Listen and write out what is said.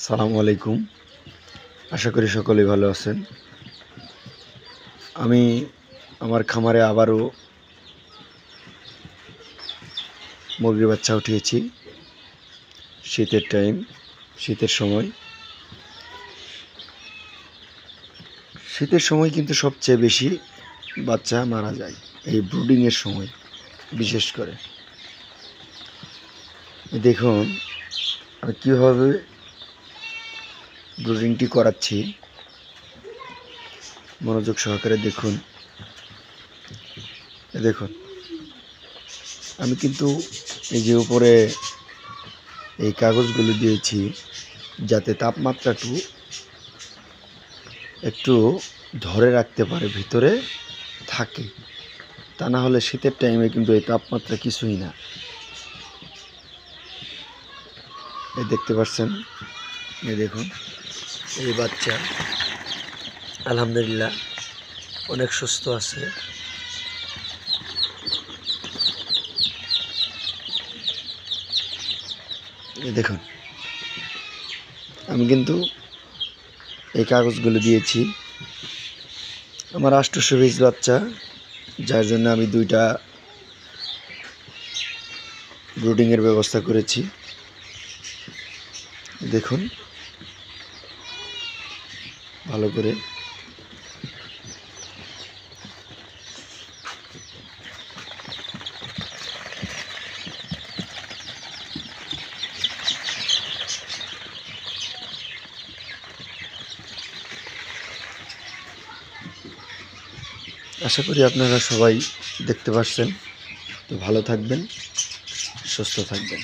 সালামু আলাইকুম। আশা করি সকলেই ভালো আছেন। আমি আমার খামারে আবারও মুরগির বাচ্চা উঠিয়েছি। শীতের টাইম, শীতের সময় কিন্তু সবচেয়ে বেশি বাচ্চা মারা যায় এই ব্রুডিংয়ের সময়। বিশেষ করে দেখুন আমি কীভাবে ব্রুডিংটি করাচ্ছি, মনোযোগ সহকারে দেখুন। দেখুন আমি কিন্তু এই যে উপরে এই কাগজগুলো দিয়েছি যাতে তাপমাত্রাটু একটু ধরে রাখতে পারে, ভিতরে থাকে। তা না হলে শীতের টাইমে কিন্তু এই তাপমাত্রা কিছুই না। এই দেখতে পাচ্ছেন, এই দেখুন এই বাচ্চা আলহামদুলিল্লাহ অনেক সুস্থ আছে। দেখুন আমি কিন্তু এই কাগজগুলো দিয়েছি আমার 820 বাচ্চা, যার জন্য আমি 2টা ব্রুডিংয়ের ব্যবস্থা করেছি। দেখুন ভালো করে। আশা করি আপনারা সবাই দেখতে পাচ্ছেন। তো ভালো থাকবেন, সুস্থ থাকবেন।